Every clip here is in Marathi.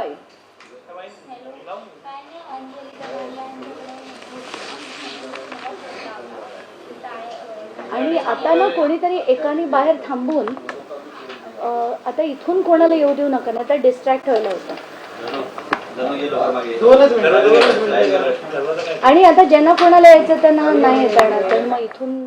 बाई. आणि आता ना कोणीतरी एकाने बाहेर थांबून आता इथून कोणाला येऊ देऊ नका, नाही तर डिस्ट्रॅक्ट व्हायला होतं. आणि आता ज्यांना कोणाला यायचं त्यांना नाही येता येणार, तर मग इथून.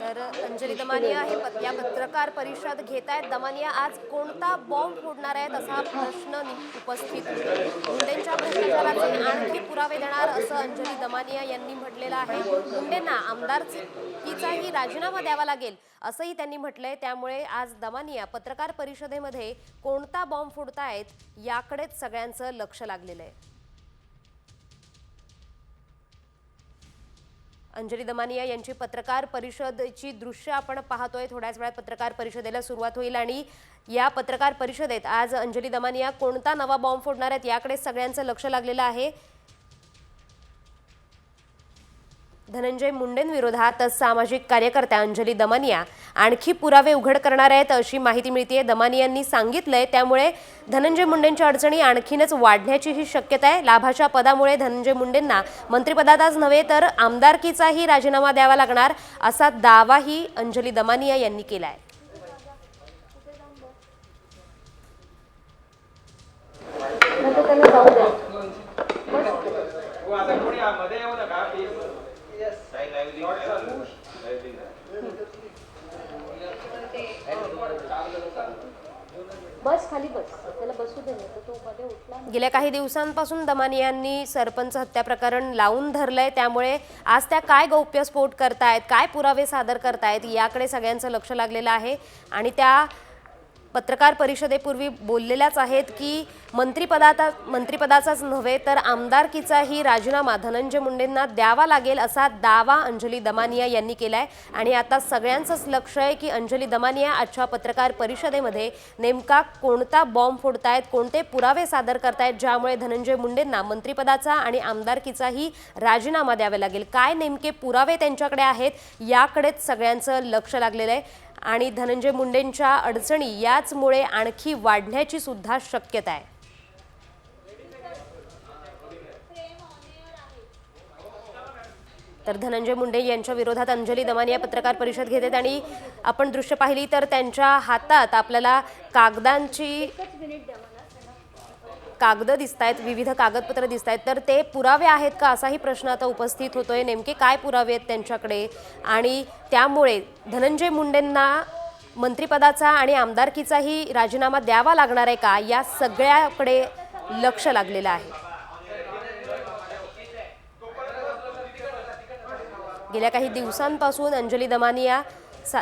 तर अंजली दमानिया हे या पत्रकार परिषद घेत आहेत. दमानिया आज कोणता बॉम्ब फोडणार आहेत असा प्रश्न उपस्थित होतो. मुंडेंच्या भ्रष्टाचाराचे आणखी पुरावे देणार असं अंजली दमानिया यांनी म्हटलेलं आहे. मुंडेंना आमदारकीचाही राजीनामा द्यावा लागेल असंही त्यांनी म्हटलंय. त्यामुळे आज दमानिया पत्रकार परिषदेमध्ये कोणता बॉम्ब फोडतायत याकडेच सगळ्यांचं लक्ष लागलेलं आहे. अंजली दमानिया यांची पत्रकार परिषदेची दृश्य आपण पाहतोय. थोड्याच वेळात पत्रकार परिषदेला सुरुवात होईल आणि या पत्रकार परिषदेत आज अंजली दमानिया कोणता नवा बॉम्ब फोडणार आहेत याकडे सगळ्यांचं लक्ष लागलेलं आहे. धनंजय मुंडेंविरोधात सामाजिक कार्यकर्त्या अंजली दमानिया आणखी पुरावे उघड करणार आहेत अशी माहिती मिळते. दमानियांनी सांगितलंय, त्यामुळे धनंजय मुंडेंच्या अडचणी आणखीनच वाढण्याची ही शक्यता आहे. लाभाच्या पदामुळे धनंजय मुंडेंना मंत्रिपदाचाच नव्हे तर आमदारकीचाही राजीनामा द्यावा लागणार असा दावाही अंजली दमानिया यांनी केला आहे. बस खाली बस, त्याला बसू दे, तो मध्ये उठला. गेल्या काही दिवसांपासून दमानियांनी सरपंच हत्या प्रकरण लावून धरलंय. त्यामुळे आज त्या काय गौप्यस्फोट करतायत, काय पुरावे सादर करतायत याकडे सगळ्यांचं लक्ष लागलेलं आहे. आणि त्या पत्रकार परिषदेपूर्वी बोललेल्याच आहेत की मंत्रिपदाचाच नव्हे तर आमदारकीचाही राजीनामा धनंजय मुंडेंना द्यावा लागेल असा दावा अंजली दमानिया यांनी केलाय. आणि आता सगळ्यांचंच लक्ष आहे की अंजली दमानिया आजच्या पत्रकार परिषदेमध्ये नेमका कोणता बॉम्ब फोडतायत, कोणते पुरावे सादर करतायत ज्यामुळे धनंजय मुंडेंना मंत्रिपदाचा आणि आमदारकीचाही राजीनामा द्यावा लागेल. काय नेमके पुरावे त्यांच्याकडे आहेत याकडेच सगळ्यांचं लक्ष लागलेलं आहे. आणि धनंजय मुंडेंच्या अडचणी याचमुळे आणखी वाढण्याची सुद्धा शक्यता आहे. तर धनंजय मुंडे यांच्या विरोधात अंजली दमानिया पत्रकार परिषद घेतात आणि आपण दृश्य पाहिली तर त्यांच्या हातात आपल्याला कागद दिसत आहेत, विविध कागदपत्र दिसत आहेत. तर ते पुरावे आहेत का असाही प्रश्न आता उपस्थित होतोय. नेमके काय पुरावे आहेत त्यांच्याकडे आणि त्यामुळे धनंजय मुंडेंना मंत्रिपदाचा आणि आमदारकीचाही राजीनामा द्यावा लागणार आहे का या सगळ्याकडे लक्ष लागलेलं आहे. गेल्या काही दिवसांपासून अंजली दमानिया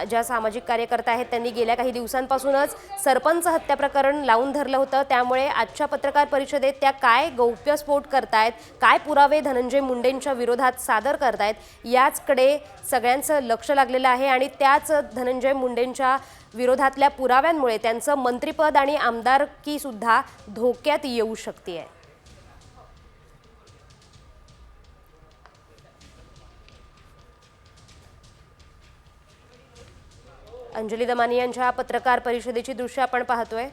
ज्या सामाजिक कार्यकर्ता आहेत त्यांनी गेल्या काही दिवसांपासूनच सरपंच हत्या प्रकरण लावून धरलं होतं. त्यामुळे आजच्या पत्रकार परिषदेत त्या काय गौप्यस्फोट करतायत, काय पुरावे धनंजय मुंडेंच्या विरोधात सादर करतायत याचकडे सगळ्यांचं लक्ष लागलेलं आहे. आणि त्याच धनंजय मुंडेंच्या विरोधातल्या पुराव्यांमुळे त्यांचं मंत्रिपद आणि आमदारकी सुद्धा धोक्यात येऊ शकते. अंजली दमानियांच्या पत्रकार परिषदेची दृश्य आपण पाहतोय.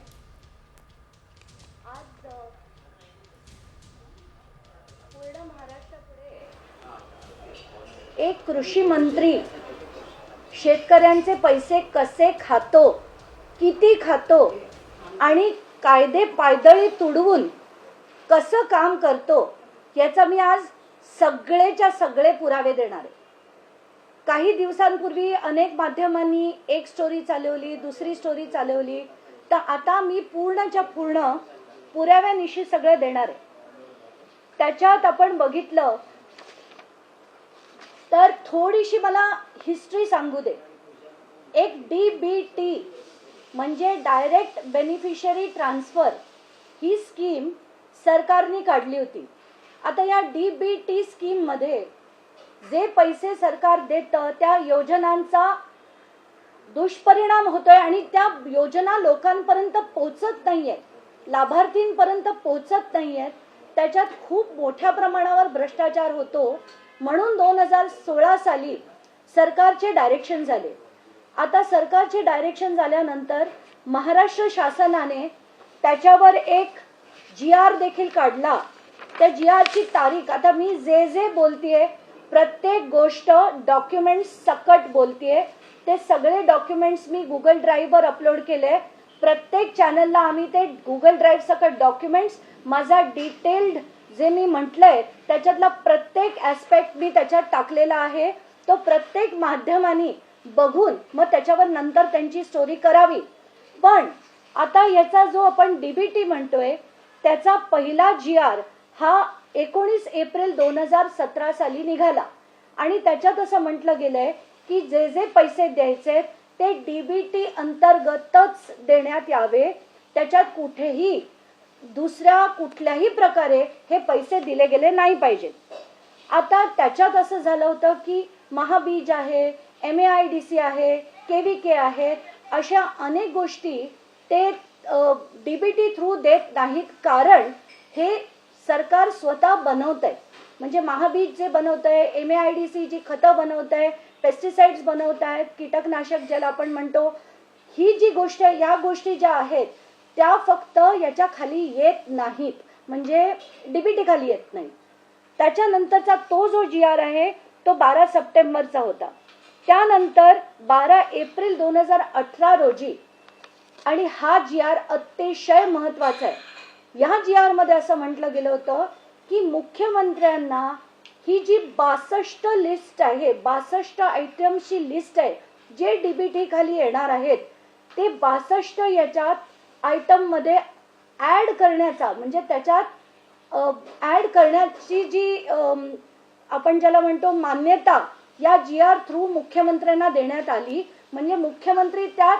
एक कृषी मंत्री शेतकऱ्यांचे पैसे कसे खातो, किती खातो आणि कायदे पायदळी तुडवून कसं काम करतो याचा मी आज सगळेच्या सगळे पुरावे देणार आहे. काही दिवसांपूर्वी अनेक माध्यमांनी एक स्टोरी चालवली, दुसरी स्टोरी चालवली, तर आता मी पूर्णच्या पूर्ण पुराव्यानिशी सगळं देणार आहे. त्याच्यात आपण बघितलं तर थोडीशी मला हिस्ट्री सांगू दे. एक DBT म्हणजे डायरेक्ट बेनिफिशियरी ट्रान्सफर ही स्कीम सरकारने काढली होती. आता या DBT स्कीम मध्ये जे पैसे सरकार देतं त्या योजनांचा दुष्परिणाम होतोय आणि त्या योजना लोकांपर्यंत पोहोचत नाहीये, लाभार्थींपर्यंत पोहोचत नाहीयेत. त्याच्यात खूप मोठ्या प्रमाणावर भ्रष्टाचार होतो. म्हणून 2016 साली सरकारचे डायरेक्शन झाले. आता सरकारचे डायरेक्शन झाल्यानंतर महाराष्ट्र शासनाने त्याच्यावर एक जी आर देखील काढला. त्या जी आरची तारीख, आता मी जे बोलतेय प्रत्येक गोष्ट डॉक्युमेंट्स सकट बोलतेय. ते सगळे डॉक्युमेंट्स मी गुगल ड्राईव्हवर अपलोड केले. प्रत्येक चॅनलला आम्ही ते गुगल ड्राईव्ह सकट डॉक्युमेंट्स, माझा डिटेल्ड जे मी म्हटलंय त्याच्यातला प्रत्येक ऍस्पेक्ट मी त्याच्यात टाकलेला आहे. तो प्रत्येक माध्यमांनी बघून मग त्याच्यावर नंतर त्यांची स्टोरी करावी. पण आता याचा जो आपण डीबीटी म्हणतोय त्याचा पहिला जी आर हा 19 एप्रिल 2017 साली निघाला. आणि त्याच्यात असं म्हटलं गेलंय की जे पैसे द्यायचे ते डीबीटी अंतर्गतच देण्यात यावे. त्याच्यात कुठेही दुसऱ्या कुठल्याही प्रकारे हे पैसे दिले गेले नाही पाहिजेत. आता त्याच्यात असं झालं होतं की महाबीज आहे, MAIDC आहे, KVK आहे, अशा अनेक गोष्टी ते डीबीटी थ्रू देत नाहीत. कारण हे सरकार स्वतः बनवत आहे. म्हणजे महाबीज जे बनवत आहे, MAIDC जी खतं बनवत आहे, पेस्टिसाइड्स बनवत आहेत, कीटकनाशक ज्याला आपण म्हणतो, ही जी गोष्ट आहे, या गोष्टी ज्या आहेत त्या फक्त याच्या खाली येत नाहीत, म्हणजे डीबीटी खाली येत नाही. त्याच्यानंतरचा तो जो जी आर आहे तो 12 सप्टेंबरचा होता. त्यानंतर 12 एप्रिल 2018 रोजी, आणि हा जी आर अतिशय महत्वाचा आहे. या जी आर मध्ये असं म्हटलं गेलं होतं की मुख्यमंत्र्यांना ही जी 62 लिस्ट आहे, 62 आयटमची लिस्ट आहे जे डीबीटी खाली येणार आहेत, ते 62 याच्यात आयटम मध्ये ऍड करण्याचा, म्हणजे त्याच्यात ऍड करण्याची जी आपण ज्याला म्हणतो मान्यता या जी आर थ्रू मुख्यमंत्र्यांना देण्यात आली. म्हणजे मुख्यमंत्री त्यात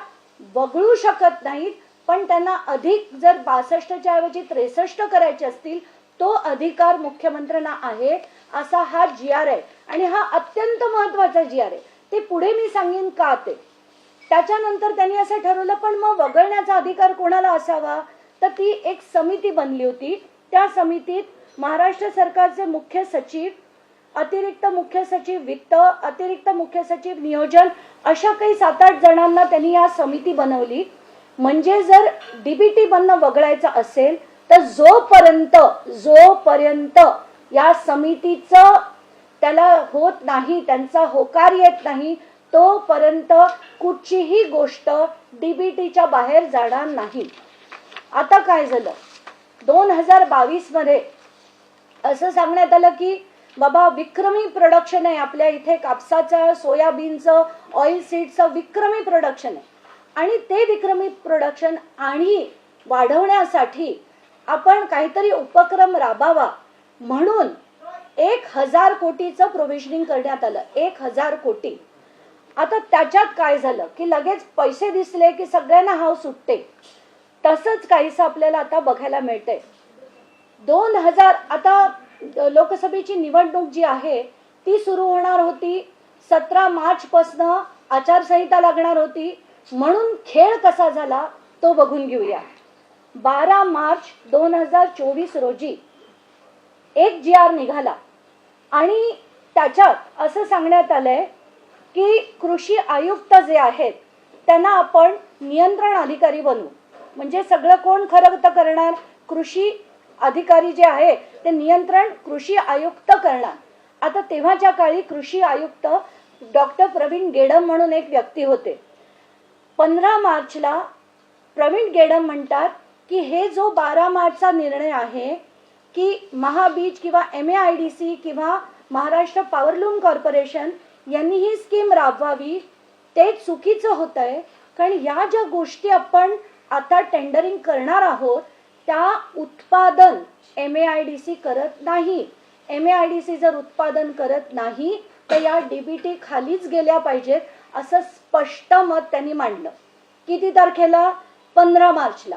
वगळू शकत नाहीत, पण त्यांना अधिक जर 62च्या ऐवजी 63 करायचे असतील तो अधिकार मुख्यमंत्र्यांना आहे. असा हा जी आर आहे आणि हा अत्यंत महत्वाचा जी आर आहे. ते पुढे मी सांगेन का ते. त्याच्यानंतर त्यांनी असं ठरवलं पण मग वगळण्याचा अधिकार कोणाला असावा, तर ती एक समिती बनली होती. त्या समितीत महाराष्ट्र सरकारचे मुख्य सचिव, अतिरिक्त मुख्य सचिव वित्त, अतिरिक्त मुख्य सचिव नियोजन, अशा काही 7-8 जणांना त्यांनी या समिती बनवली. म्हणजे जर डीबीटी बनणं वगळायचं असेल तर जोपर्यंत या समितीचं त्याला होत नाही, त्यांचा होकार येत नाही, तोपर्यंत कुठचीही गोष्ट डीबीटीच्या बाहेर जाणार नाही. आता काय झालं, 2022 मध्ये असं सांगण्यात आलं की बाबा विक्रमी प्रोडक्शन आहे आपल्या इथे, कापसाचं, सोयाबीनचं, ऑइल सीडचं विक्रमी प्रोडक्शन आहे. आणि ते विक्रमी प्रोडक्शन आणि वाढवण्यासाठी आपण काहीतरी उपक्रम राबावा म्हणून 1000 कोटीचं प्रोव्हिजनिंग करण्यात आलं. 1000 कोटी. आता त्याच्यात काय झालं की लगेच पैसे दिसले की सगळ्यांना हाव सुटते. तसंच काहीसं आपल्याला आता बघायला मिळतंय. 2000 आता लोकसभेची निवडणूक जी आहे ती सुरू होणार होती. 17 मार्च पासून आचारसंहिता लागणार होती. म्हणून खेळ कसा झाला तो बघून घेऊया. 12 मार्च 2024 रोजी एक जी आर निघाला आणि त्याच्यात असं सांगण्यात आलंय की कृषी आयुक्त जे आहेत त्यांना आपण नियंत्रण अधिकारी बनवू. म्हणजे सगळं कोण खरं तर करणार, कृषी अधिकारी जे आहे ते नियंत्रण कृषी आयुक्त करणार. आता तेव्हाच्या काळी कृषी आयुक्त डॉक्टर प्रवीण गेडम म्हणून एक व्यक्ती होते. 15 मार्चला प्रवीण गेडम म्हणतात की हे जो 12 मार्चचा निर्णय आहे की महाबीज किंवा MAIDC किंवा महाराष्ट्र पॉवरलूम कॉर्पोरेशन यांनी ही स्कीम राबवावी, ते चुकीचं होत आहे. कारण या ज्या गोष्टी आपण आता टेंडरिंग करणार आहोत त्या उत्पादन MAIDC करत नाही. MAIDC जर उत्पादन करत नाही तर या डीबीटी खालीच गेल्या पाहिजेत असं स्पष्ट मत त्यांनी मांडलं. किती तारखेला? 15 मार्चला.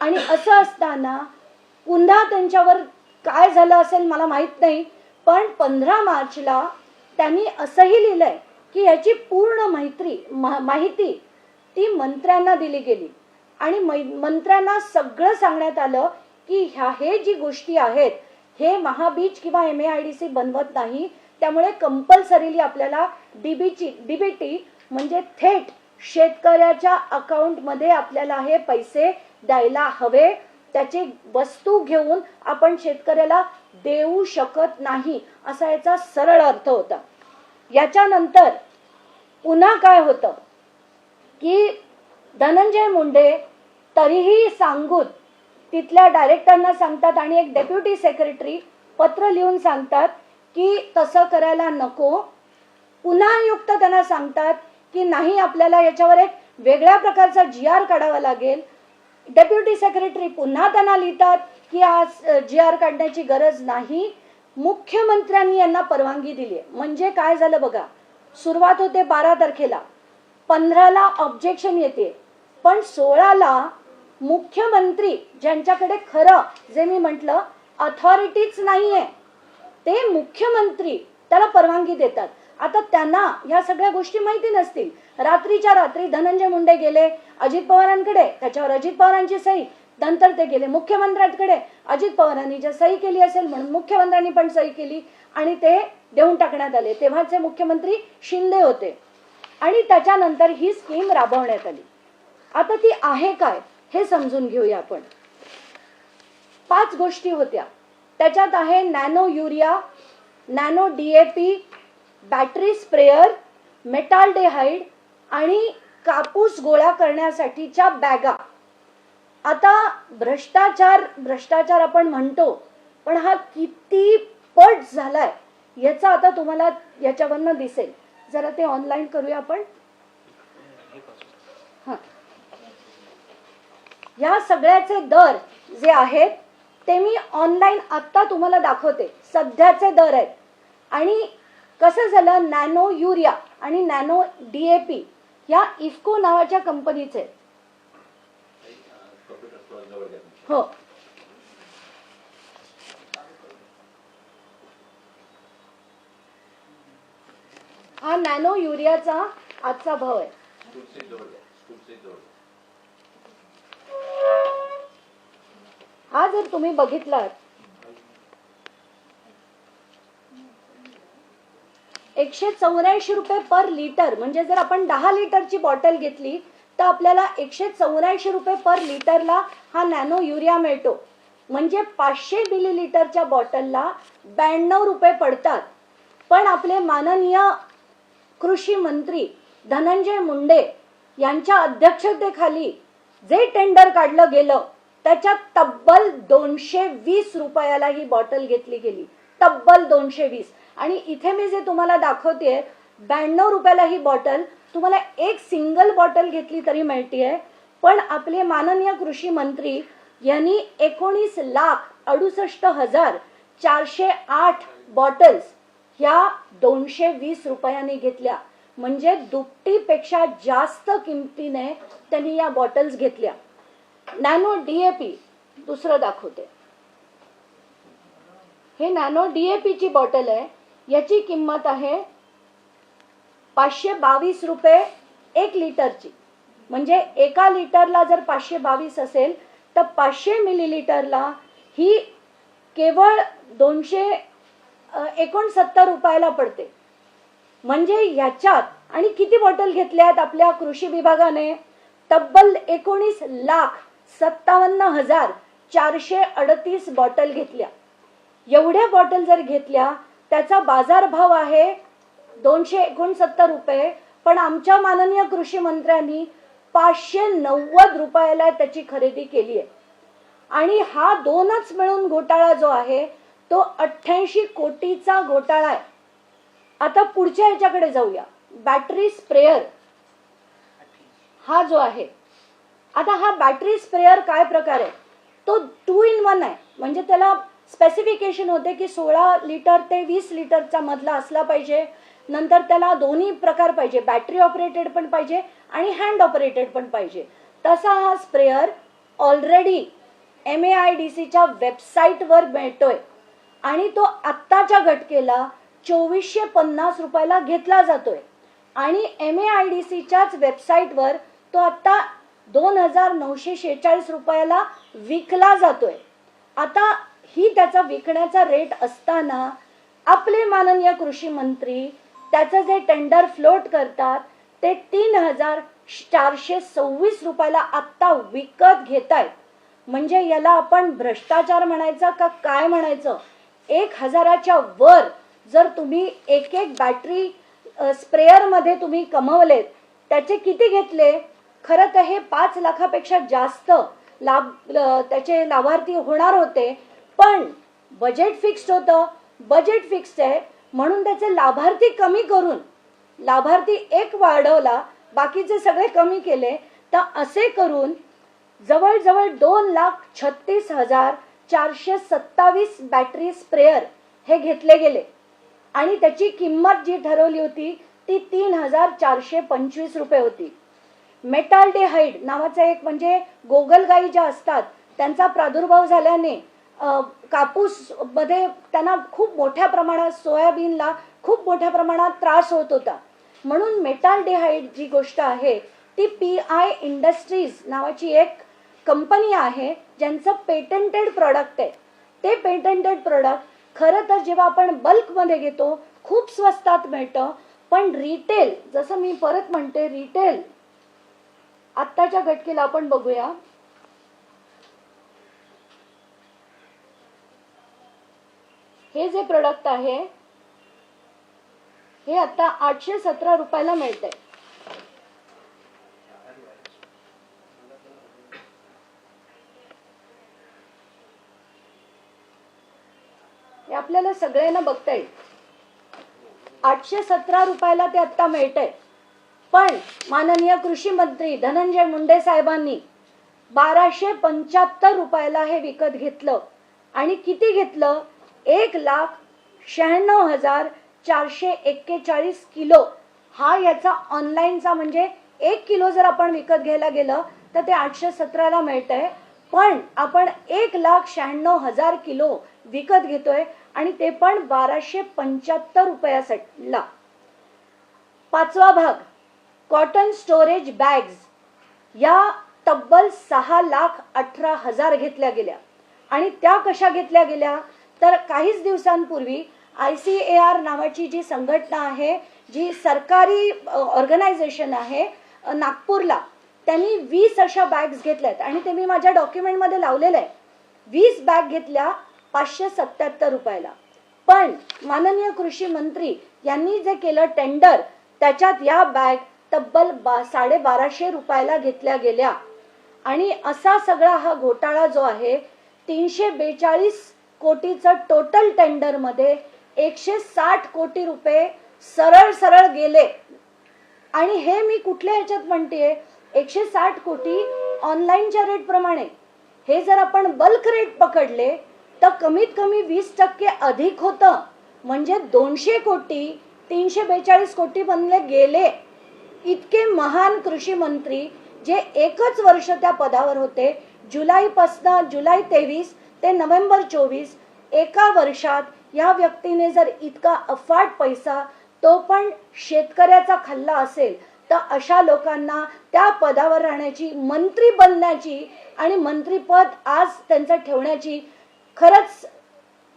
आणि असं असताना पुन्हा त्यांच्यावर काय झालं असेल मला माहित नाही, पण 15 मार्चला त्यांनी असंही लिहिलंय की याची पूर्ण माहिती ती मंत्र्यांना दिली गेली आणि मंत्र्यांना सगळं सांगण्यात आलं की हे जी गोष्टी आहेत हे महाबीज किंवा MAIDC बनवत नाही. त्यामुळे कंपल्सरीली आपल्याला डीबीटी म्हणजे थेट शेतकऱ्याच्या अकाउंट मध्ये आपल्याला हे पैसे द्यायला हवे. त्याची वस्तू घेऊन आपण शेतकऱ्याला देऊ शकत नाही, असा याचा सरळ अर्थ होता. याच्यानंतर पुन्हा काय होतं की धनंजय मुंडे तरीही सांगून तिथल्या डायरेक्टरना सांगतात आणि एक डेप्युटी सेक्रेटरी पत्र लिहून सांगतात की तसं करायला नको. पुन्हा आयुक्त त्यांना सांगतात की नाही, आपल्याला याच्यावर एक वेगळ्या प्रकारचा GR काढावा लागेल. डेप्युटी सेक्रेटरी पुन्हा त्यांना लिहितात की आज GR काढण्याची गरज नाही. मुख्यमंत्र्यांनी यांना परवानगी दिली. म्हणजे काय झालं बघा, सुरुवात होते 12 तारखेला, 15ला ऑब्जेक्शन येते, पण 16ला मुख्यमंत्री, ज्यांच्याकडे खरं जे मी म्हटलं अथॉरिटीच नाहीये, ते मुख्यमंत्री त्याला परवानगी देतात. आता त्यांना ह्या सगळ्या गोष्टी माहिती नसतील. रात्रीच्या रात्री धनंजय मुंडे गेले अजित पवारांकडे, त्याच्यावर अजित पवारांची सही, नंतर ते गेले मुख्यमंत्र्यांकडे, अजित पवारांनी जर सही केली असेल म्हणून मुख्यमंत्र्यांनी पण सही केली आणि ते देऊन टाकण्यात आले. तेव्हाचे मुख्यमंत्री शिंदे होते आणि त्याच्यानंतर ही स्कीम राबवण्यात आली. आता ती आहे काय हे समजून घेऊया आपण. 5 गोष्टी होत्या त्याच्यात. आहे nano urea, nano DAP, battery sprayer, metaldehyde आणि कापूस गोळा करण्यासाठीच्या बॅगा. आता भ्रष्टाचार आपण म्हणतो, पण हा किती पट झालाय याचा आता तुम्हाला याच्यावरनं दिसेल. जरा ते ऑनलाईन करूया आपण. या सगळ्याचे दर जे आहेत ते मी ऑनलाईन आता तुम्हाला दाखवते. सध्याचे दर आहेत. आणि कसं झालं, नॅनो युरिया आणि नॅनो DAP या इफ्को नावाच्या कंपनीचे. हो, हा नॅनो युरियाचा आजचा भाव आहे. हा जर तुम्ही बघितलात 184 रुपये पर लिटर. म्हणजे जर आपण 10 लिटरची बॉटल घेतली तर आपल्याला 184 रुपये पर लिटरला हा नॅनो युरिया मिळतो. म्हणजे 500 मिलीलिटरच्या बॉटलला 92 रुपये पडतात. पण आपले माननीय कृषी मंत्री धनंजय मुंडे यांच्या अध्यक्षतेखाली जे टेंडर काढलं गेलं त्याच्यात तब्बल 220 रुपयाला ही बॉटल घेतली गेली. तब्बल 220. आणि इथे मी जे तुम्हाला दाखवतेय 92 रुपयाला ही बॉटल तुम्हाला एक सिंगल बॉटल घेतली तरी मिळतीये. पण आपले माननीय कृषी मंत्री यांनी 19,68,408 बॉटल्स ह्या 220 रुपयांनी घेतल्या. म्हणजे दुपटीपेक्षा जास्त किमतीने त्यांनी या बॉटल्स घेतल्या. नॅनो DAP दुसरं दाखवते. हे नॅनो DAP ची बॉटल आहे. याची किंमत आहे 522 रुपये 1 लिटरची. म्हणजे एका लिटरला जर 522 असेल तर 500 मिलीलिटरला ही केवळ 269 रुपयाला पडते. म्हणजे ह्याच्यात आणि किती बॉटल घेतल्यात आपल्या कृषी विभागाने? तब्बल 19,57,438 बॉटल घेतल्या. एवढ्या बॉटल जर घेतल्या त्याचा बाजारभाव आहे 269 रुपये. पण आमच्या माननीय कृषी मंत्र्यांनी 590 रुपयाला त्याची खरेदी केली आहे. आणि हा दोनच मिळून घोटाळा जो आहे तो 88 कोटीचा घोटाळा आहे. आता पुढच्या ह्याच्याकडे जाऊया. बॅटरी स्प्रेअर हा जो आहे. आता हा बॅटरी स्प्रेअर काय प्रकार आहे? तो 2 in 1 आहे. म्हणजे त्याला स्पेसिफिकेशन होते की 16 लिटर ते 20 लिटरचा मधला असला पाहिजे. नंतर त्याला दोन्ही प्रकार पाहिजे, बॅटरी ऑपरेटेड पण पाहिजे आणि हँड ऑपरेटेड पण पाहिजे. तसा हा स्प्रेअर ऑलरेडी MAIDCच्या वेबसाईटवर मिळतोय आणि तो आत्ताच्या घटकेला 2450 रुपयाला घेतला जातोय. आणि MAIDCच्याच वेबसाईटवर तो आता 2946 रुपयाला विकला जातोय. आता ही त्याचा विकण्याचा रेट असताना आपले माननीय कृषी मंत्री त्याचं जे टेंडर फ्लोट करतात ते 3426 रुपयाला आत्ता विकत घेतायत. म्हणजे याला आपण भ्रष्टाचार म्हणायचा का काय म्हणायचं? 1000च्या वर जर तुम्ही एक बॅटरी स्प्रेअरमध्ये तुम्ही कमवलेत, त्याचे किती घेतले? खरं तर हे 5 लाखापेक्षा जास्त त्याचे लाभार्थी होणार होते, पण बजेट फिक्स्ड होतं. बजेट फिक्स्ड आहे म्हणून त्याचे लाभार्थी कमी करून लाभार्थी 1 वाढवला, बाकीचे सगळे कमी केले. तर असे करून जवळजवळ 2,36,427 बॅटरी स्प्रेअर हे घेतले गेले आणि त्याची किंमत जी ठरवली होती ती 3,425 रुपये होती. मेटाल्डेहाइड नावाचा एक म्हणजे गोगलगाई ज्या असतात त्यांचा प्रादुर्भाव झाल्याने कापूस मध्ये त्यांना खूप मोठ्या प्रमाणात, सोयाबीनला खूप मोठ्या प्रमाणात त्रास होत होता. म्हणून मेटाल्डेहाइड जी गोष्ट आहे ती PI इंडस्ट्रीज नावाची एक कंपनी आहे ज्यांचं पेटंटेड प्रोडक्ट आहे. ते पेटंटेड प्रोडक्ट खरं तर जेव्हा आपण बल्कमध्ये घेतो खूप स्वस्तात मिळतं, पण रिटेल, जसं मी परत म्हणते, रिटेल आत्ताच्या घटकेला आपण बघूया. हे जे प्रोडक्ट आहे हे आता 817 रुपयाला मिळतंय. हे आपल्याला सगळ्यांना बघता येईल. 817 रुपयाला ते आता मिळतंय. पण माननीय कृषी मंत्री धनंजय मुंडे साहेबांनी 1275 रुपयाला हे विकत घेतलं. आणि किती घेतलं? 1,96,441 किलो हा याचा ऑनलाईनचा, म्हणजे 1 किलो जर आपण विकत घ्यायला गेलं तर ते 817ला मिळतंय. पण आपण 1,96,000 किलो विकत घेतोय आणि ते पण 1275 रुपयाला. 5वा भाग कॉटन स्टोरेज बॅग्स या तब्बल 6,18,000 घेतल्या गेल्या. आणि त्या कशा घेतल्या गेल्या? तर काहीच दिवसांपूर्वी ICAR नावाची जी संघटना आहे, जी सरकारी ऑर्गनायझेशन आहे नागपूरला, त्यांनी 20 अशा बॅग्स घेतल्यात आणि ते मी माझ्या डॉक्युमेंटमध्ये लावलेलं आहे. 20 बॅग घेतल्या 577 रुपयाला. पण माननीय कृषी मंत्री यांनी जे केलं टेंडर, त्याच्यात या बॅग तब्बल 1250 रुपयाला घेतल्या गेल्या. आणि असा सगळा हा घोटाळा जो आहे, 342 कोटीचं टोटल टेंडर मध्ये 160 कोटी रुपये सरळ गेले. आणि हे मी कुठल्या ह्याच्यात म्हणतेय? 160 कोटी ऑनलाईनच्या रेट प्रमाणे. हे जर आपण बल्क रेट पकडले तर कमीत कमी 20% अधिक होतं. म्हणजे 200 कोटी 342 कोटी बनले गेले. इतके महान कृषी मंत्री जे एकच वर्ष त्या पदावर होते, जुलै 23 ते नोव्हेंबर 24, एका वर्षात या व्यक्तीने जर इतका अफाट पैसा, तो पण शेतकऱ्याचा खाल्ला असेल, तर अशा लोकांना त्या पदावर राहण्याची, मंत्री बनण्याची आणि मंत्रीपद आज त्यांचं ठेवण्याची खरंच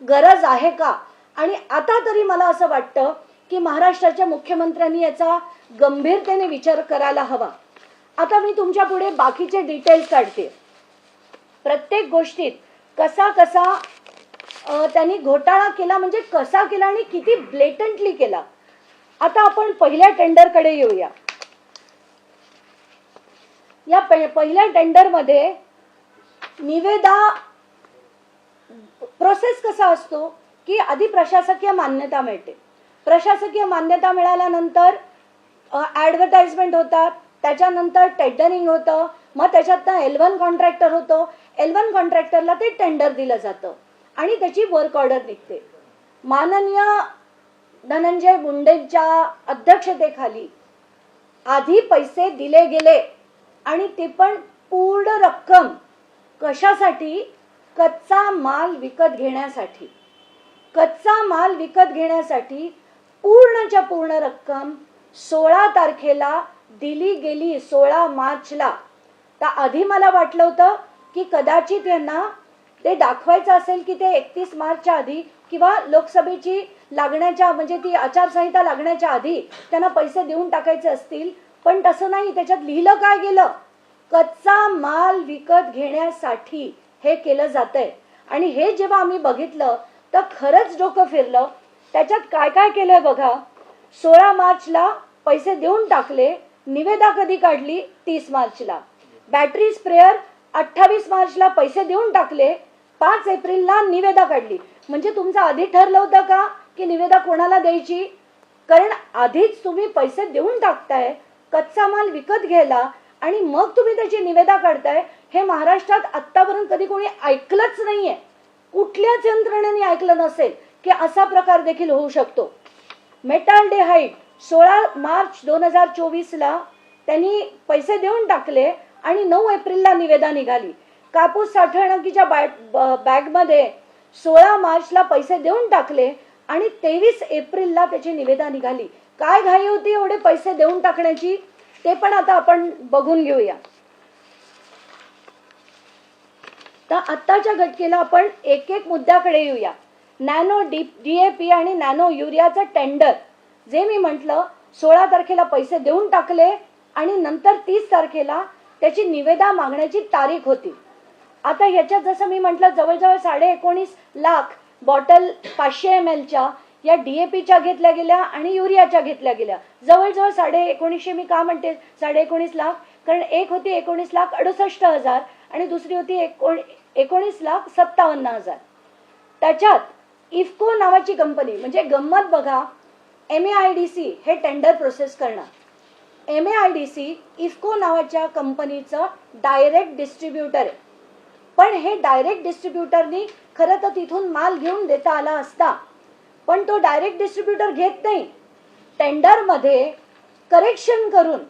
गरज आहे का? आणि आता तरी मला असं वाटतं की महाराष्ट्राच्या मुख्यमंत्र्यांनी याचा गंभीरतेने विचार करायला हवा. आता मी तुमच्या पुढे बाकीचे डिटेल्स काढते. प्रत्येक गोष्टीत कसा त्यांनी घोटाळा केला, म्हणजे कसा केला आणि किती ब्लेटंटली केला. आता आपण पहिल्या टेंडरकडे येऊया. या पहिल्या टेंडरमध्ये निविदा प्रोसेस कसा असतो की आधी प्रशासकीय मान्यता मिळते. प्रशासकीय मान्यता मिळाल्यानंतर ॲडव्हर्टाइजमेंट होतात, त्याच्यानंतर टेंडरिंग होतं, मग त्याच्यातनं L1 कॉन्ट्रॅक्टर होतो. L1 कॉन्ट्रॅक्टरला ते टेंडर दिलं जातं आणि त्याची वर्क ऑर्डर निघते. माननीय धनंजय मुंडेंच्या अध्यक्षतेखाली आधी पैसे दिले गेले आणि ते पण पूर्ण रक्कम कशासाठी? कच्चा माल विकत घेण्यासाठी. कच्चा माल विकत घेण्यासाठी पूर्णच्या पूर्ण रक्कम 16 तारखेला दिली गेली, 16 मार्चला. तर आधी मला वाटलं होतं की कदाचित यांना ते दाखवायचं असेल की ते 31 मार्चच्या आधी किंवा लोकसभेची लागण्याच्या, म्हणजे ती आचारसंहिता लागण्याच्या आधी त्यांना पैसे देऊन टाकायचे असतील. पण तसं नाही. त्याच्यात लिहिलं काय गेलं कच्चा माल विकत घेण्यासाठी हे केलं जातंय. आणि हे जेव्हा आम्ही बघितलं तर खरंच डोकं फिरलं. त्याच्यात काय काय केलंय बघा. 16 मार्चला पैसे देऊन टाकले. निविदा कधी काढली? 30 मार्चला. बॅटरी स्प्रेअर 28 मार्चला पैसे देऊन टाकले. 5 एप्रिलला निविदा काढली. म्हणजे तुमचं आधी ठरलं होतं का की निविदा कोणाला द्यायची? कारण आधीच तुम्ही पैसे देऊन टाकताय कच्चा माल विकत घ्यायला आणि मग तुम्ही त्याची निविदा काढताय. हे महाराष्ट्रात आतापर्यंत कधी कोणी ऐकलंच नाहीये. कुठल्याच यंत्रणेने ऐकलं नसेल की असा प्रकार देखील होऊ शकतो. मेटाल्डेहाइड 16 मार्च 2024ला त्यांनी पैसे देऊन टाकले आणि 9 एप्रिलला निविदा निघाली. कापूस साठवणुकीच्या बॅगमध्ये 16 मार्चला पैसे देऊन टाकले आणि 23 एप्रिलला त्याची निविदा निघाली. काय घाई होती एवढे पैसे देऊन टाकण्याची ते पण आता आपण बघून घेऊया. तर आत्ताच्या घटकेला आपण एक एक मुद्द्याकडे येऊया. नॅनो DAP आणि नॅनो युरियाचं टेंडर जे मी म्हटलं 16 तारखेला पैसे देऊन टाकले आणि नंतर 30 तारखेला त्याची निविदा मागण्याची तारीख होती. आता याच्यात जसं मी म्हटलं जवळजवळ 19.5 लाख बॉटल 500 mlच्या या DAPच्या घेतल्या गेल्या आणि युरियाच्या घेतल्या गेल्या. जवळजवळ 19.5 मी का म्हणते 19.5 लाख? कारण एक होती 19,68,000 आणि दुसरी होती 19,57,000. त्याच्यात इफ्को नावाची कंपनी म्हणजे गंमत बघा. MAIDC हे टेंडर प्रोसेस करणार. MAIDC इफ्को नावाच्या कंपनीचं डायरेक्ट डिस्ट्रीब्युटर आहे. पण हे डायरेक्ट डिस्ट्रीब्युटरनी खरं तर तिथून माल घेऊन देता आला असता. पण तो डायरेक्ट डिस्ट्रीब्युटर घेत नाही. टेंडरमध्ये करेक्शन करून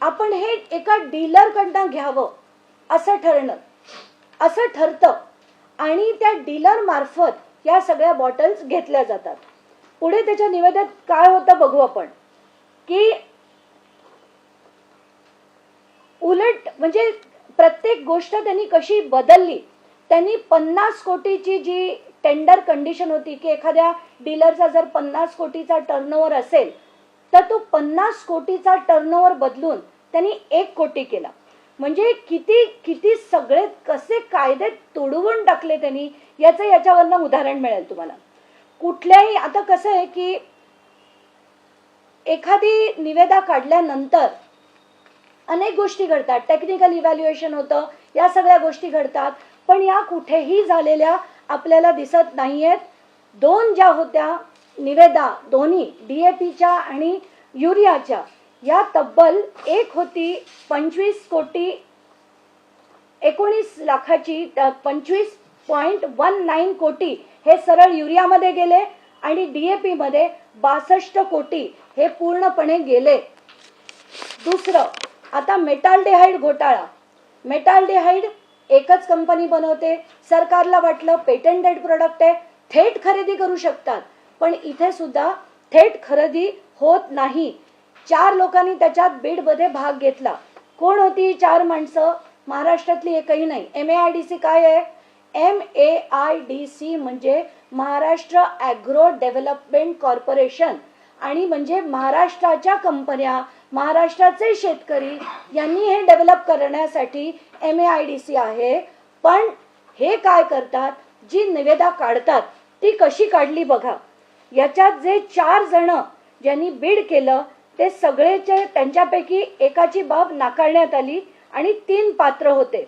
आपण हे एका डीलरकडनं घ्यावं असं ठरतं आणि त्या डीलर मार्फत या सगळ्या बॉटल्स घेतल्या जातात. पुढे त्याच्या निवेदनात काय होतं बघू आपण की उलट म्हणजे प्रत्येक गोष्ट त्यांनी कशी बदलली. त्यांनी 50 कोटीची जी टेंडर कंडिशन होती की एखाद्या डीलरचा जर 50 कोटीचा टर्नओव्हर असेल तर तो 50 कोटीचा टर्नओव्हर बदलून त्यांनी 1 कोटी केला. म्हणजे किती सगळे कसे कायदे तोडवून टाकले त्यांनी याच्यावरनं उदाहरण मिळेल तुम्हाला. कुठल्याही आता कसं आहे की एखादी निविदा काढल्यानंतर अनेक गोष्टी घडतात. टेक्निकल इव्हॅल्युएशन होतं. या सगळ्या गोष्टी घडतात. पण या कुठेही झालेल्या आपल्याला दिसत नाहीयेत. 2 ज्या होत्या निविदा दोन्ही DAPच्या आणि युरियाच्या या तब्बल एक होती 25 कोटी 19 लाखाची 25.19 कोटी हे सरळ युरियामध्ये गेले आणि DAP मध्ये 62 कोटी हे पूर्णपणे गेले. दुसरं आता मेटाल्डेहाइड घोटाळा. मेटाल्डेहाइड एकच कंपनी बनवते. सरकारला वाटलं पेटंटेड प्रोडक्ट आहे थेट खरेदी करू शकतात. पण इथे सुद्धा थेट खरेदी होत नाही. 4 लोकांनी त्याच्यात बीडमध्ये भाग घेतला. कोण होती 4 माणसं? महाराष्ट्रातली एकही नाही. MAIDC काय आहे? MAIDC म्हणजे महाराष्ट्र ॲग्रो डेव्हलपमेंट कॉर्पोरेशन आणि म्हणजे महाराष्ट्राच्या कंपन्या महाराष्ट्राचे शेतकरी यांनी हे डेव्हलप करण्यासाठी MAIDC आहे. पण हे काय करतात? जी निविदा काढतात ती कशी काढली बघा. याच्यात जे 4 जण ज्यांनी बीड केलं ते सगळेचे त्यांच्यापैकी एकाची बाब नाकारण्यात आली आणि 3 पात्र होते.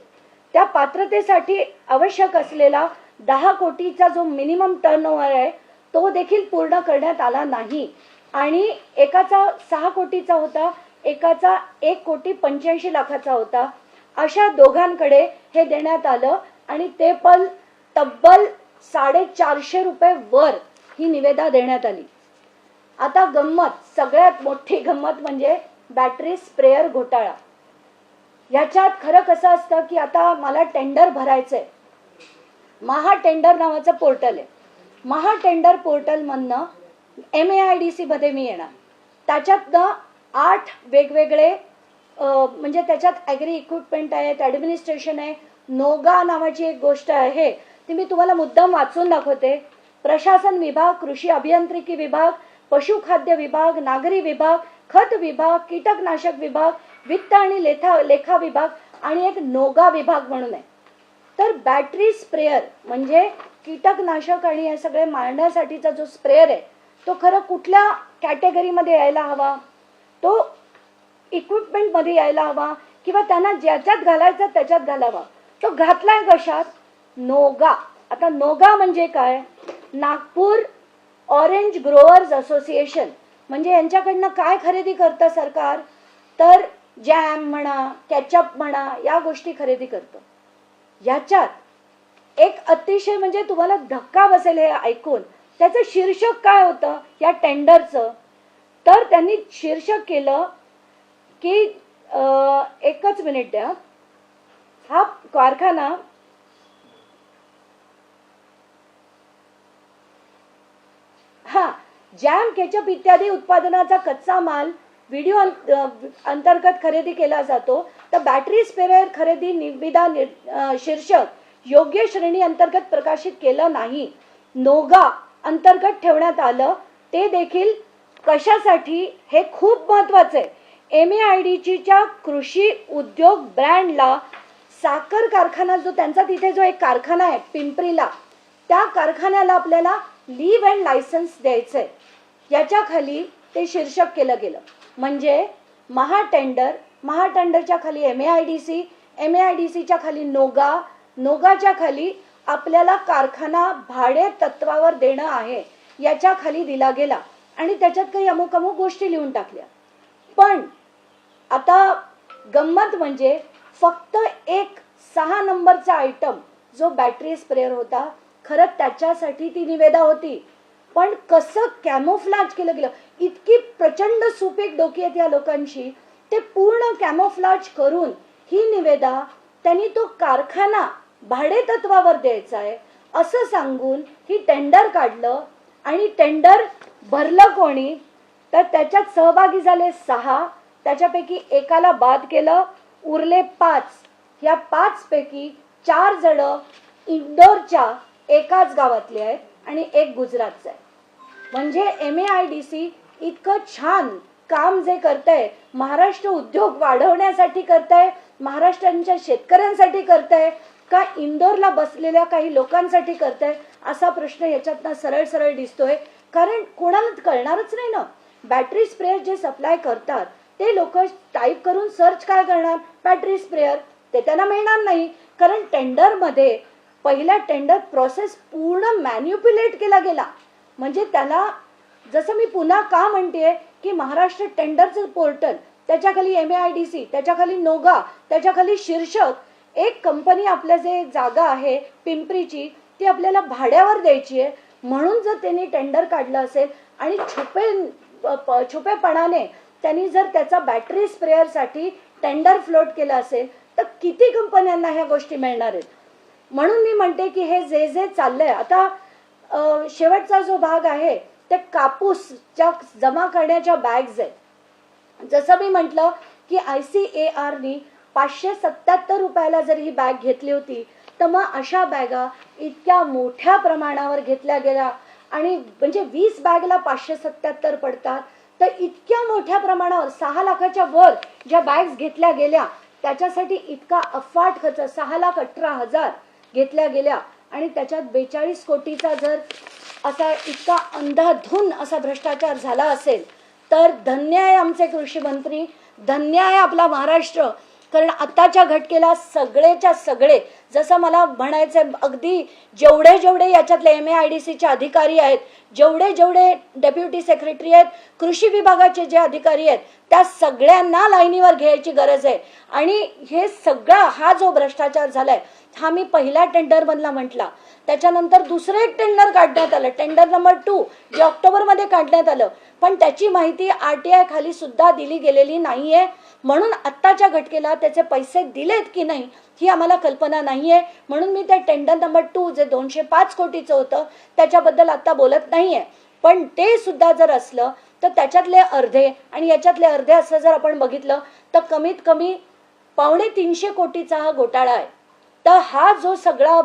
त्या पात्रतेसाठी आवश्यक असलेला 10 कोटीचा जो मिनिमम टर्नओव्हर आहे तो देखील पूर्ण करण्यात आला नाही. आणि एकाचा 6 कोटीचा होता, एकाचा 1,85,00,000 होता. अशा दोघांकडे हे देण्यात आलं आणि ते पण तब्बल 450 रुपये वर ही निविदा देण्यात आली. आता गंमत, सगळ्यात मोठी गंमत म्हणजे बॅटरी स्प्रेअर घोटाळा. याच्यात खरं कसं असतं की आता मला टेंडर भरायचंय. महा टेंडर नावाचं पोर्टल आहे. महा टेंडर पोर्टलमधनं MAIDC मध्ये मी येणार. त्याच्यातनं 8 वेगवेगळे म्हणजे त्याच्यात ॲग्री इक्विपमेंट आहे, ॲडमिनिस्ट्रेशन आहे, नोगा नावाची एक गोष्ट आहे ती मी तुम्हाला मुद्दाम वाचून दाखवते. प्रशासन विभाग, कृषी अभियांत्रिकी विभाग, पशुखाद्य विभाग, नागरी विभाग, खत विभाग, कीटकनाशक विभाग, वित्त आणि लेखा विभाग आणि एक नोगा विभाग म्हणून आहे. तर बॅटरी स्प्रेअर म्हणजे कीटकनाशक आणि हे सगळे मारण्यासाठीचा जो स्प्रेअर आहे तो खरं कुठल्या कॅटेगरीमध्ये यायला हवा, तो इक्विपमेंटमध्ये यायला हवा किंवा त्यांना ज्याच्यात घालायचं त्याच्यात घालावा. तो घातलाय कशात? नोगा. आता नोगा म्हणजे काय? Nagpur orange growers association. म्हणजे यांच्याकडनं काय खरेदी करतं सरकार? तर जॅम म्हणा, केचप म्हणा, या गोष्टी खरेदी करतं. याच्यात एक अतिशय म्हणजे तुम्हाला धक्का बसेल हे ऐकून. त्याचं शीर्षक काय होतं या टेंडरचं? तर त्यांनी शीर्षक केलं की एकच मिनिट द्या. हा कारखाना जॅम, केचप इत्यादी उत्पादनाचा कच्चा माल व्हिडिओ अंतर्गत खरेदी केला जातो. तर बॅटरी स्प्रेअर खरेदी निविदा शीर्षक योग्य श्रेणी अंतर्गत प्रकाशित केलं नाही, नोगा अंतर्गत ठेवण्यात आलं. ते देखील कशासाठी हे खूप महत्वाचं आहे. MAIDCच्या कृषी उद्योग ब्रँडला साखर कारखाना जो त्यांचा तिथे जो एक कारखाना आहे पिंपरीला, त्या कारखान्याला आपल्याला लीव अँड लायसन्स द्यायचंय. याच्या खाली ते शीर्षक केलं गेलं. म्हणजे महाटेंडरच्या खाली MAIDC, MAIDCच्या खाली नोगा, नोगाच्या खाली आपल्याला कारखाना भाडे तत्वावर देणं आहे याच्या खाली दिला गेला आणि त्याच्यात काही अमुक गोष्टी लिहून टाकल्या. पण आता गंमत म्हणजे फक्त एक 6 नंबरचा आयटम जो बॅटरी स्प्रेअर होता, खरं त्याच्यासाठी ती निविदा होती. पण कसं कॅमोफ्लाज केलं गेलं. इतकी प्रचंड सुपीक डोकी आहेत या लोकांची. ते पूर्ण कॅमोफ्लाज करून ही निविदा त्यांनी तो कारखाना भाडे तत्वावर द्यायचा आहे असं सांगून ही टेंडर काढलं. आणि टेंडर भरलं कोणी? तर त्याच्यात सहभागी झाले 6. त्याच्यापैकी एकाला बाद केलं, उरले 5. या 5 पैकी 4 जण इंदोरच्या एकाच गावातले आहेत आणि एक गुजरातचा आहे. म्हणजे MAIDC इतकं छान काम जे करतंय, महाराष्ट्र उद्योग वाढवण्यासाठी करतंय, महाराष्ट्राच्या शेतकऱ्यांसाठी करतंय का इंदोरला बसलेल्या काही लोकांसाठी करतंय, असा प्रश्न याच्यातनं सरळ सरळ दिसतोय. कारण कोणाला कळणारच नाही ना. बॅटरी स्प्रेअर जे सप्लाय करतात ते लोक टाईप करून सर्च काय करणार? Battery sprayer. ते त्यांना मिळणार नाही. कारण टेंडरमध्ये पहिला टेंडर प्रोसेस पूर्ण मॅन्युप्युलेट केला गेला. म्हणजे त्याला जसं मी पुन्हा का म्हणतेय की महाराष्ट्र टेंडरचं पोर्टल, त्याच्याखाली MAIDC, त्याच्याखाली नोगा, त्याच्याखाली शीर्षक, एक कंपनी आपल्या जे जागा आहे पिंपरीची ती आपल्याला भाड्यावर द्यायची आहे. म्हणून जर त्यांनी टेंडर काढलं असेल आणि छुपेपणाने त्यांनी जर त्याचा बॅटरी स्प्रेअरसाठी टेंडर फ्लोट केलं असेल तर किती कंपन्यांना ह्या गोष्टी मिळणार आहेत. म्हणून मी म्हणते की हे जे चाललंय आता, शेवटचा जो भाग आहे ते कापूसच्या जमा करण्याच्या बॅग्स आहेत. जसं मी म्हटलं की ICARनी 577 रुपयाला जर ही बॅग घेतली होती तर मग अशा बॅगा इतक्या मोठ्या प्रमाणावर घेतल्या गेल्या आणि म्हणजे 20 बॅगला 577 पडतात. तर इतक्या मोठ्या प्रमाणावर 6 लाखाच्या वर ज्या बॅग्स घेतल्या गेल्या त्याच्यासाठी इतका अफाट खर्च 6,18,000 घेतल्या गेल्या. आणि त्याच्यात 42 कोटीचा जर असा इतका अंधाधुंद असा भ्रष्टाचार झाला असेल तर धन्य आहे आमचे कृषी मंत्री, धन्य आहे आपला महाराष्ट्र. कारण आताच्या घटकेला सगळेच्या सगळे, जसं मला म्हणायचं अगदी जेवढे याच्यातले MAIDCचे अधिकारी आहेत, जेवढे डेप्युटी सेक्रेटरी आहेत, कृषी विभागाचे जे अधिकारी आहेत, त्या सगळ्यांना लाईनीवर घ्यायची गरज आहे. आणि हे सगळा हा जो भ्रष्टाचार झालाय हा मी पहिल्या टेंडरमधला म्हटला. त्याच्यानंतर दुसरं एक टेंडर काढण्यात आलं, टेंडर नंबर 2, जे ऑक्टोबरमध्ये काढण्यात आलं. पण त्याची माहिती RTI खाली सुद्धा दिली गेलेली नाहीये. म्हणून आत्ताच्या घटकेला त्याचे पैसे दिलेत की नाही ही आम्हाला कल्पना नाहीये. म्हणून मी त्या टेंडर नंबर 2 जे 205 कोटीचं होतं त्याच्याबद्दल आता बोलत नाहीये. पण ते सुद्धा जर असलं तर त्याच्यातले अर्धे आणि याच्यातले अर्धे असं जर आपण बघितलं तर कमीत कमी 250 कोटीचा हा घोटाळा आहे. तर हा जो सगळा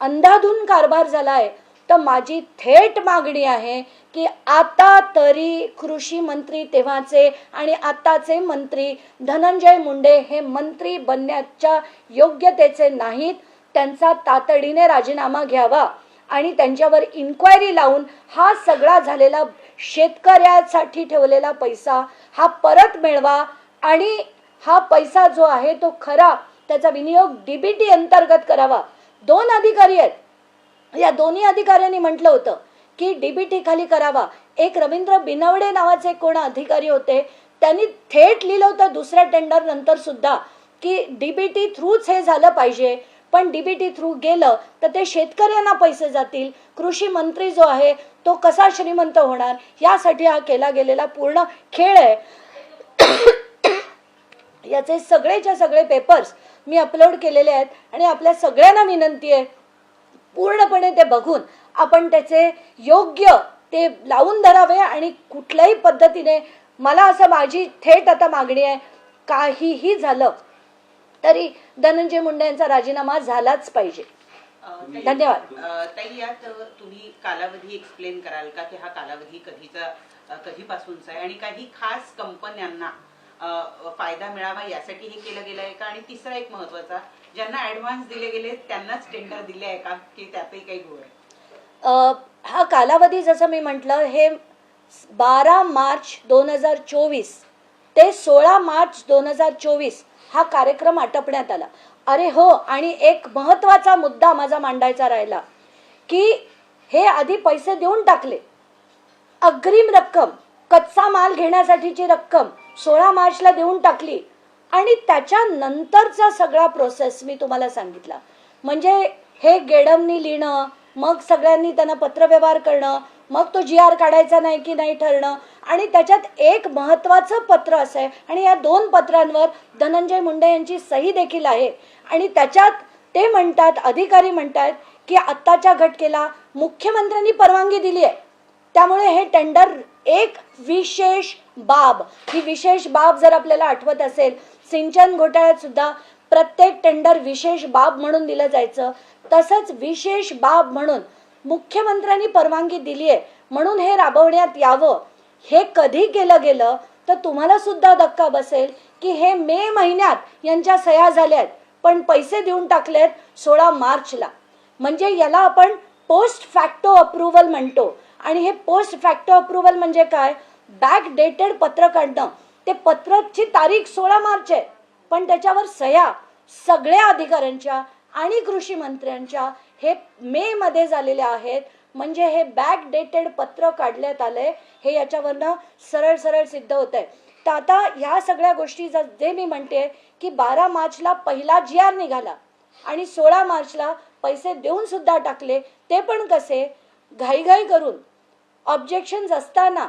अंधाधुंद कारभार झाला आहे तर माझी थेट मागणी आहे की आता तरी कृषी मंत्री तेव्हाचे आणि आताचे मंत्री धनंजय मुंडे हे मंत्री बनण्याच्या योग्यतेचे नाहीत. त्यांचा तातडीने राजीनामा घ्यावा आणि त्यांच्यावर इन्क्वायरी लावून हा सगळा झालेला शेतकऱ्यासाठी ठेवलेला पैसा हा परत मिळवा आणि हा पैसा जो आहे तो खरा त्याचा विनियोग डीबीटी अंतर्गत करावा. 2 अधिकारी आहेत, या दोन्ही अधिकाऱ्यांनी म्हटलं होतं की डीबीटी खाली करावा. एक रवींद्र बिनवडे नावाचे कोण अधिकारी होते, त्यांनी थेट लिहिलं होतं दुसऱ्या टेंडर नंतर सुद्धा की डीबीटी थ्रूच हे झालं पाहिजे. पण डीबीटी थ्रू गेलं तर ते शेतकऱ्यांना पैसे जातील, कृषी मंत्री जो आहे तो कसा श्रीमंत होणार, यासाठी हा केला गेलेला पूर्ण खेळ आहे. याचे सगळेच्या सगळे पेपर्स मी अपलोड केलेले आहेत आणि आपल्या सगळ्यांना विनंती आहे पूर्णपणे ते बघून आपण त्याचे योग्य ते लावून धरावे आणि कुठल्याही पद्धतीने मला असं माझी थेट आता मागणी आहे, काहीही झालं तरी धनंजय मुंडे यांचा राजीनामा झालाच पाहिजे. धन्यवाद. ताई, यात तुम्ही कालावधी एक्सप्लेन कराल का की हा कालावधी कधीपासूनचा आहे आणि काही खास कंपन्यांना फायदा मिळावा यासाठी हे केलं गेलं आहे का? आणि तिसरा एक महत्वाचा, ज्यांना ऍडव्हान्स दिले गेले त्यांनाच टेंडर दिले आहे का की त्यातही काही घोळ आहे? हा कालावधी जसं मी म्हटलं हे 12 मार्च 2024 ते 16 मार्च 2024 हा कार्यक्रम आटपण्यात आला. अरे हो, आणि एक महत्वाचा मुद्दा माझा मांडायचा राहिला की हे आधी पैसे देऊन टाकले, अग्रिम रक्कम कच्चा माल घेण्यासाठीची रक्कम 16 मार्चला देऊन टाकली आणि त्याच्यानंतरचा सगळा प्रोसेस मी तुम्हाला सांगितला. म्हणजे हे गेडमनी लिहिणं, मग सगळ्यांनी त्यांना पत्रव्यवहार करणं, मग तो GR काढायचा नाही की नाही ठरणं, आणि त्याच्यात एक महत्वाचं पत्र असं आहे आणि या 2 पत्रांवर धनंजय मुंडे यांची सही देखील आहे आणि त्याच्यात ते म्हणतात, अधिकारी म्हणतात की आत्ताच्या घटकेला मुख्यमंत्र्यांनी परवानगी दिली आहे, त्यामुळे हे टेंडर एक विशेष बाब, ही विशेष बाब जर आपल्याला आठवत असेल, सिंचन घोटाळ्यात सुद्धा प्रत्येक टेंडर विशेष बाब म्हणून दिलं जायचं, तसंच विशेष बाब म्हणून मुख्यमंत्र्यांनी परवानगी दिली आहे म्हणून हे राबवण्यात यावं. हे कधी केलं गेलं तर तुम्हाला सुद्धा धक्का बसेल की हे मे महिन्यात यांच्या सह्या झाल्या आहेत पण पैसे देऊन टाकलेत 16 मार्चला. म्हणजे याला आपण पोस्ट फॅक्टो अप्रुव्हल म्हणतो. आणि हे पोस्ट फॅक्टो अप्रुव्हल म्हणजे काय? बॅक डेटेड पत्र काढणं. ते पत्राची तारीख 16 मार्च आहे पण त्याच्यावर सह्या सगळ्या अधिकाऱ्यांच्या आणि कृषी मंत्र्यांच्या हे मे मध्ये झालेल्या आहेत. म्हणजे हे बॅक डेटेड पत्र काढण्यात आले, हे याच्यावरनं सरळ सरळ सिद्ध होत आहे. तर आता ह्या सगळ्या गोष्टी जे मी म्हणते की 12 मार्चला पहिला GR निघाला आणि 16 मार्चला पैसे देऊन सुद्धा टाकले, ते पण कसे घाईघाई करून, ऑब्जेक्शन्स असताना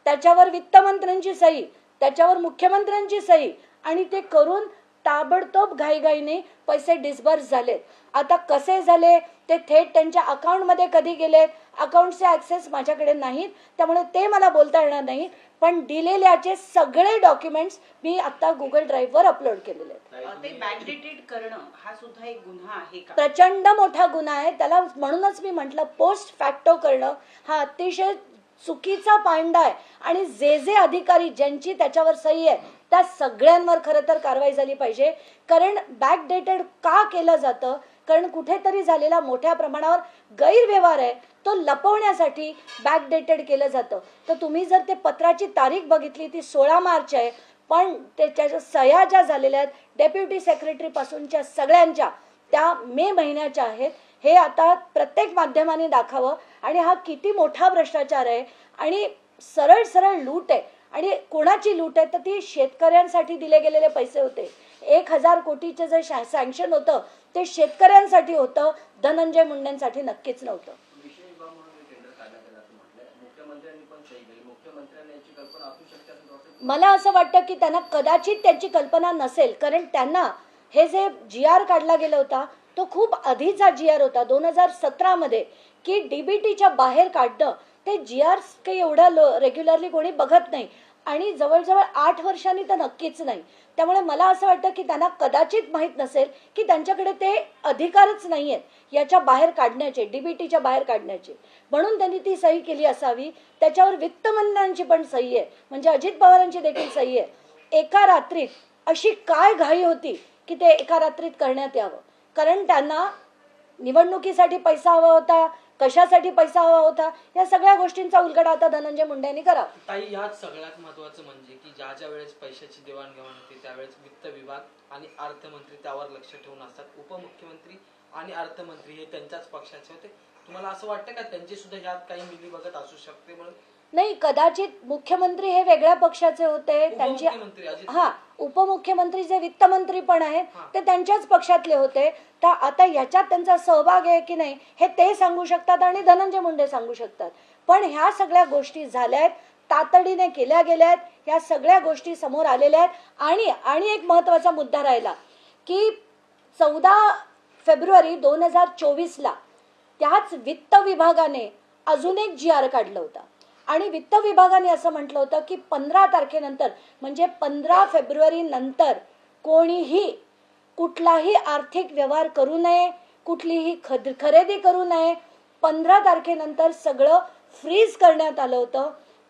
त्याच्यावर वित्तमंत्र्यांची सही, त्याच्यावर मुख्यमंत्र्यांची सही, आणि ते करून ताबडतोब घाईघाईने पैसे डिस्बर्स झालेत. आता कसे झाले ते थेट त्यांच्या अकाउंटमध्ये कधी गेलेत, अकाउंटचे ऍक्सेस माझ्याकडे नाहीत त्यामुळे ते मला बोलता येणार नाही, पण दिलेल्याचे सगळे डॉक्युमेंट्स मी आता गुगल ड्राईव्हवर अपलोड केलेले आहेत. ते बॅकडेटेड करणं हा सुद्धा एक गुन्हा आहे का? प्रचंड मोठा गुन्हा आहे त्याला, म्हणूनच मी म्हटलं पोस्ट फॅक्टो करणं हा अतिशय चुकीचा पांडा आहे आणि जे अधिकारी ज्यांची त्याच्यावर सही आहे त्या सगळ्यांवर खरं तर कारवाई झाली पाहिजे. कारण बॅक डेटेड का केलं जातं? कारण कुठेतरी झालेला मोठ्या प्रमाणावर गैरव्यवहार आहे तो लपवण्यासाठी बॅक डेटेड केलं जातं. तर तुम्ही जर ते पत्राची तारीख बघितली ती 16 मार्च आहे पण त्याच्या सह्या ज्या झालेल्या आहेत डेप्युटी सेक्रेटरी पासूनच्या सगळ्यांच्या त्या मे महिन्याच्या आहेत. हे आता प्रत्येक माध्यमाने दाखवावं. आणि हा किती मोठा भ्रष्टाचार आहे आणि सरळ सरळ लूट आहे. आणि कोणाची लूट आहे तर ती शेतकऱ्यांसाठी दिले गेलेले पैसे होते. 1000 कोटीचं जे सँक्शन होतं ते शेतकऱ्यांसाठी होतं, धनंजय मुंडेंसाठी नक्कीच नव्हतं. मला असं वाटतं की त्यांना कदाचित त्याची कल्पना नसेल, कारण त्यांना हे जे GR काढला गेला होता तो खूप आधीचा GR होता 2017 मध्ये, की डीबीटीच्या बाहेर काढणं ते GR काही एवढं रेग्युलरली कोणी बघत नाही. आणि जवळजवळ 8 वर्षांनी तर नक्कीच नाही. त्यामुळे मला असं वाटतं की त्यांना कदाचित माहीत नसेल की त्यांच्याकडे ते अधिकारच नाही आहेत याच्या बाहेर काढण्याचे, डीबीटीच्या बाहेर काढण्याचे. म्हणून त्यांनी ती सही केली असावी. त्याच्यावर वित्तमंत्र्यांची पण सही आहे, म्हणजे अजित पवारांची देखील सही आहे. एका रात्रीत अशी काय घाई होती की ते एका रात्रीत करण्यात यावं? कारण त्यांना निवडणुकीसाठी पैसा हवा होता, कशासाठी पैसा हवा होता, या सगळ्या गोष्टींचा उलगडा आता धनंजय मुंडेंनी करावा. ताई, ह्यात सगळ्यात महत्त्वाचं म्हणजे की ज्या वेळेस पैशाची देवाणघेवाण होते त्यावेळेस वित्त विभाग आणि अर्थमंत्री त्यावर लक्ष ठेवून असतात. उपमुख्यमंत्री आणि अर्थमंत्री हे त्यांच्याच पक्षाचे होते. तुम्हाला असं वाटतं का त्यांची सुद्धा ह्यात काही मिलीभगत असू शकते म्हणून? नाही, कदाचित मुख्यमंत्री हे वेगळ्या पक्षाचे होते, त्यांची उपमुख्यमंत्री जे वित्तमंत्री पण आहेत ते त्यांच्याच पक्षातले होते. तर आता याच्यात त्यांचा सहभाग आहे की नाही हे ते सांगू शकतात आणि धनंजय मुंडे सांगू शकतात. पण ह्या सगळ्या गोष्टी झाल्यात, तातडीने केल्या गेल्यात, ह्या सगळ्या गोष्टी समोर आलेल्या आहेत. आणि एक महत्वाचा मुद्दा राहिला की 14 फेब्रुवारी 2024ला त्याच वित्त विभागाने अजून एक GR काढलं होतं आणि वित्त विभागाने असं म्हटलं होतं की 15 तारखेनंतर म्हणजे 15 फेब्रुवारी नंतर कोणीही कुठलाही आर्थिक व्यवहार करू नये, कुठलीही खरेदी करू नये. 15 तारखेनंतर सगळं फ्रीज करण्यात आलं होतं.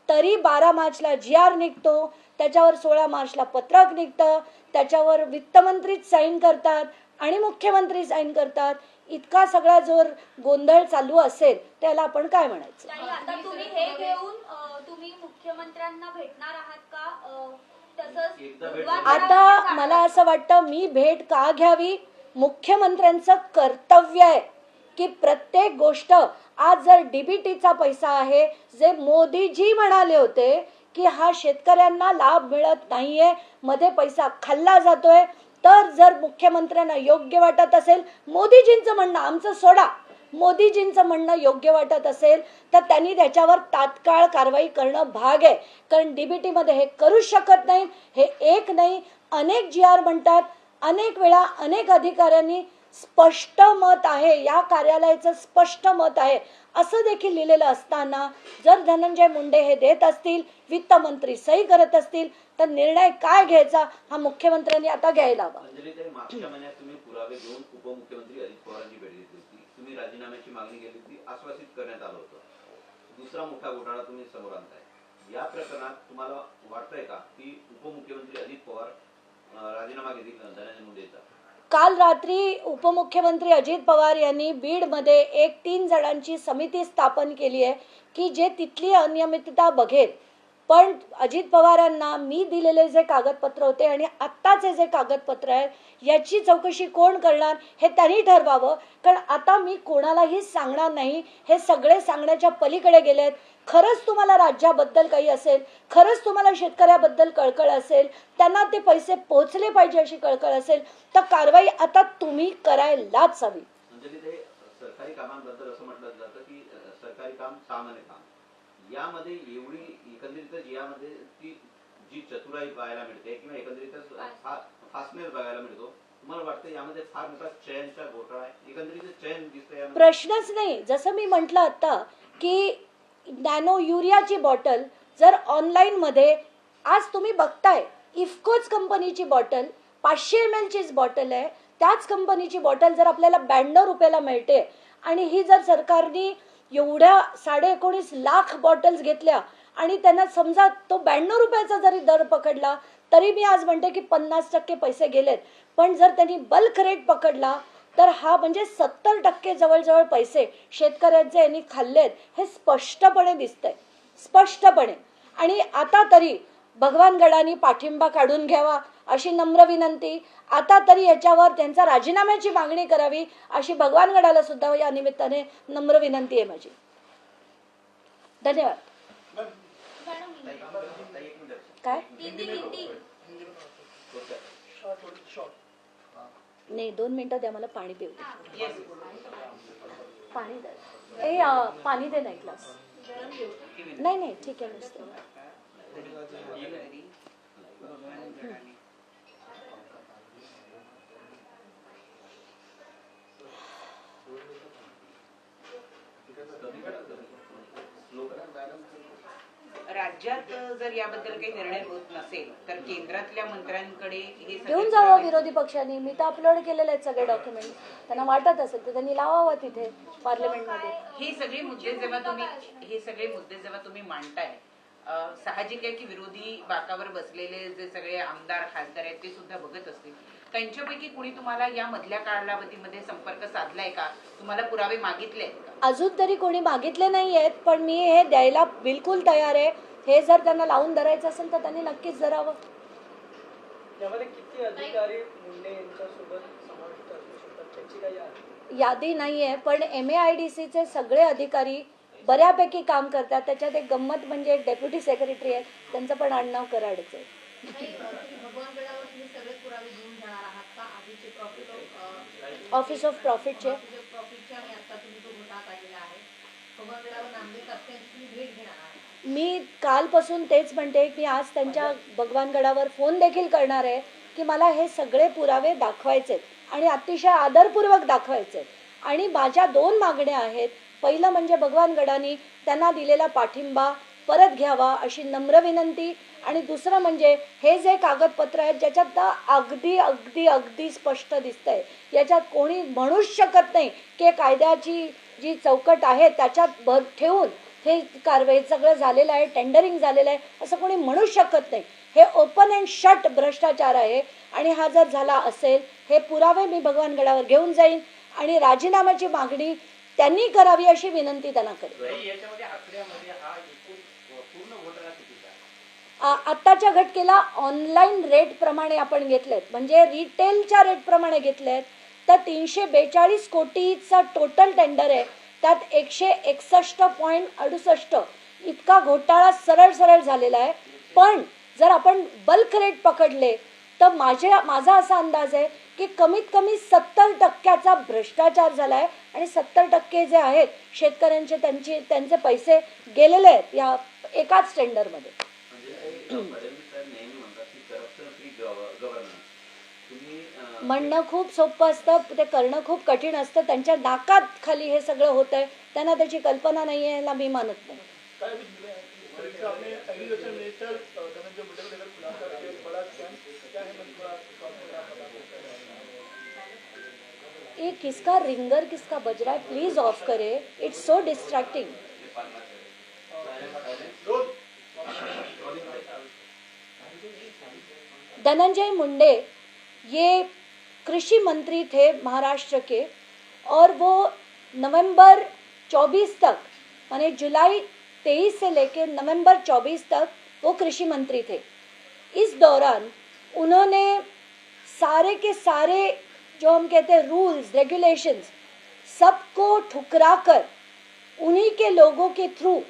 तरी 12 मार्चला GR निघतो, त्याच्यावर 16 मार्चला पत्रक निघतं, त्याच्यावर वित्तमंत्रीच साईन करतात आणि मुख्यमंत्री साईन करतात. इतका सगळा जोर गोंधळ चालू असेल त्याला आपण काय म्हणायचं? आता तुम्ही हे घेऊन तुम्ही मुख्यमंत्र्यांना भेटणार आहात का? तसंच आता मला असं वाटतं मी भेट का घ्यावी? मुख्यमंत्र्यांचं कर्तव्य आहे की प्रत्येक गोष्ट, आज जर डीबीटीचा पैसा आहे, जे मोदीजी म्हणाले होते की हा शेतकऱ्यांना लाभ मिळत नाहीये, मध्ये पैसा खाल्ला जातोय, तर जर मुख्यमंत्र्यांना योग्य वाटत असेल, मोदीजींचं म्हणणं आमचं सोडा, मोदीजींचं म्हणणं योग्य वाटत असेल तर त्यांनी त्याच्यावर तात्काळ कारवाई करणं भाग आहे. कारण डीबीटी मध्ये हे करू शकत नाही. हे एक नाही, अनेक GR म्हणतात, अनेक वेळा अनेक अधिकाऱ्यांनी स्पष्ट मत आहे, या कार्यालयाचं स्पष्ट मत आहे असं देखील लिहिलेलं असताना जर धनंजय मुंडे हे देत असतील, वित्तमंत्री सही करत असतील, तर निर्णय काय घ्यायचा हा मुख्यमंत्र्यांनी आता घ्यायला हवा. मागच्या महिन्यात तुम्ही पुरावे घेऊन उपमुख्यमंत्री अजित पवारांची भेट घेतली होती. तुम्ही राजीनाम्याची मागणी केली होती, आश्वासित करण्यात आलं होतं. दुसरा मोठा घोटाळा तुम्ही समोर आणताय. या प्रकरणात तुम्हाला वाटतंय का की उपमुख्यमंत्री अजित पवार राजीनामा घेतील धनंजय मुंडेचा? काल रात्री उपमुख्यमंत्री अजित पवार यांनी बीडमध्ये एक 3 जणांची समिती स्थापन केली आहे की जे तिथली अनियमितता बघेल. पण अजित पवारांना मी दिलेले जे कागदपत्र होते आणि आत्ताचे जे कागदपत्र आहेत याची चौकशी कोण करणार हे त्यांनी ठरवावं. कारण आता मी कोणालाही सांगणार नाही, हे सगळे सांगण्याच्या पलीकडे गेलेत. खरंच तुम्हाला राज्याबद्दल काही असेल, खरंच तुम्हाला शेतकऱ्याबद्दल कळकळ असेल, त्यांना ते पैसे पोहोचले पाहिजे अशी कळकळ असेल, तर कारवाई आता तुम्ही करायलाच हवी. म्हणजे सरकारी कामांबद्दल असं म्हटलं जातं की सरकारी काम सामान्य काम, यामध्ये एवढी एकंदरीतच यामध्ये ती जी चतुराई बघायला मिळते किंवा एकंदरीतच फास्टनेस बघायला मिळतो, तुम्हाला वाटतं यामध्ये फार मोठा चयनचा घोटाळा आहे? एकंदरीत चयन दिसतंय प्रश्नच नाही. जसं मी म्हटलं आता की नॅनो युरियाची बॉटल जर ऑनलाईन मध्ये आज तुम्ही बघताय, इफकोच कंपनीची बॉटल 500 ml चीच बॉटल आहे, त्याच कंपनीची बॉटल जर आपल्याला 92 रुपयाला मिळते आणि ही जर सरकारने एवढ्या 19.5 लाख बॉटल्स घेतल्या आणि त्यांना समजा तो 92 रुपयाचा जरी दर पकडला तरी मी आज म्हणते की 50% पैसे गेलेत. पण जर त्यांनी बल्क रेट पकडला तर हा म्हणजे 70% जवळजवळ पैसे शेतकऱ्यांचे यांनी खाल्लेत हे स्पष्टपणे दिसतंय, स्पष्टपणे. आणि आता तरी भगवानगडांनी पाठिंबा काढून घ्यावा अशी नम्र विनंती. आता तरी याच्यावर त्यांचा राजीनाम्याची मागणी करावी अशी भगवानगडाला सुद्धा या निमित्ताने नम्र विनंती आहे माझी. धन्यवाद. काय नाही, 2 मिनिटं द्या, मला पाणी पिऊ दे. पाणी दे, पाणी दे ना एक ग्लास. नाही नाही ठीक आहे, नुसतं राज्य राज्यात जर याबद्दल काही निर्णय होत नसेल तर केंद्रातल्या मंत्र्यांकडे हे सगळे घेऊन जावं पुरावे- विरोधी पक्षांनी. मी तर अपलोड केलेले आहेत सगळे डॉक्युमेंट. त्यांना वाटत असेल तर त्यांनी लावावं तिथे पार्लमेंटमध्ये. हे सगळे मुद्दे जेव्हा तुम्ही मांडताय, साहजिक आहे की विरोधी बाकावर बसलेले जे सगळे आमदार खासदार आहेत ते सुद्धा बघत असतील. त्यांच्यापैकी कुणी तुम्हाला या मधल्या कालावधीमध्ये संपर्क साधलाय का? तुम्हाला पुरावे मागितले आहेत का? अजून तरी कोणी मागितले नाही आहेत, पण मी हे द्यायला बिलकुल तयार आहे. हे जर त्यांना लावून धरायचं असेल तर त्यांनी नक्कीच धरावं. यामध्ये किती अधिकारी मुंडे यांच्यासोबत समाविष्ट असू शकतात त्याची काही यादी नाही आहे, पण MAIDCचे सगळे अधिकारी बऱ्यापैकी काम करतात. त्याच्यात एक गंमत म्हणजे डेप्युटी सेक्रेटरी आहेत, त्यांचं पण आडनाव कराडचं आहे. भगवानगडावर तुम्ही सगळे पुरावे घेऊन जाणार आहात का? आधीचे ऑफिस ऑफ प्रॉफिटचे प्रॉफिटचे आणि आता तुम्ही जो घोटाळा काढलेला आहे भगवानगडावर नांदेड तात्यांची तुम्ही भेट घेणार आहात. मी कालपासून तेच म्हणते की आज त्यांच्या भगवानगडावर फोन देखील करणार आहे की मला हे सगळे पुरावे दाखवायचे आणि अतिशय आदरपूर्वक दाखवायचे. आणि माझ्या 2 मागण्या आहेत. पहिलं म्हणजे भगवानगडाने त्यांना दिलेला पाठिंबा परत घ्यावा अशी नम्र विनंती. आणि दुसरं म्हणजे हे जे कागदपत्र आहेत ज्याच्यात अगदी अगदी अगदी स्पष्ट दिसतंय, याच्यात कोणी म्हणूच शकत नाही की कायद्याची जी चौकट आहे त्याच्यात भर ठेवून हे कारवाई सगळं झालेलं आहे, टेंडरिंग झालेलं आहे असं कोणी म्हणूच शकत नाही. हे ओपन अँड शट भ्रष्टाचार आहे. आणि हा जर झाला असेल, हे पुरावे मी भगवानगडावर घेऊन जाईन आणि राजीनाम्याची मागणी त्यांनी करावी अशी विनंती त्यांना करेन. याच्यामध्ये आकड्यामध्ये हा एकूण पूर्ण घोटाळा कितीचा? आत्ताच्या घटकेला ऑनलाईन रेट प्रमाणे आपण घेतलेत, म्हणजे रिटेलच्या रेट प्रमाणे घेतलेत तर 342 कोटीचा टोटल टेंडर आहे. त्यात 161.68 इतका घोटाळा सरळ झालेला आहे. पण जर आपण बल्क रेट पकडले तर माझा असा अंदाज आहे की कमीत कमी 70% भ्रष्टाचार झाला आहे. आणि 70% जे आहेत शेतकऱ्यांचे त्यांचे पैसे गेलेले आहेत या एकाच टेंडरमध्ये. फडणवीस साहेब नेहमी म्हणतात की करप्शन फ्री गव्हर्नन्स. तुम्ही म्हणणं खूप सोपं असतं, ते करणं खूप कठीण असतं. त्यांच्या नाकात खाली हे सगळं होत आहे, त्यांना त्याची कल्पना नाही आहे याला मी मानत नाही. ये किसका रिंगर किसका बज रहा है, प्लीज ऑफ करे, it's so distracting. Dhananjay Munde ये कृषि मंत्री थे महाराष्ट्र के और वो नवंबर 24 तक, माने जुलाई 23 से लेकर नवंबर 24 तक वो कृषि मंत्री थे. इस दौरान उन्होंने सारे के सारे जो हम कहते हैं रूल्स रेगुलेशंस सबको ठुकराकर उन्हीं के लोगों के थ्रू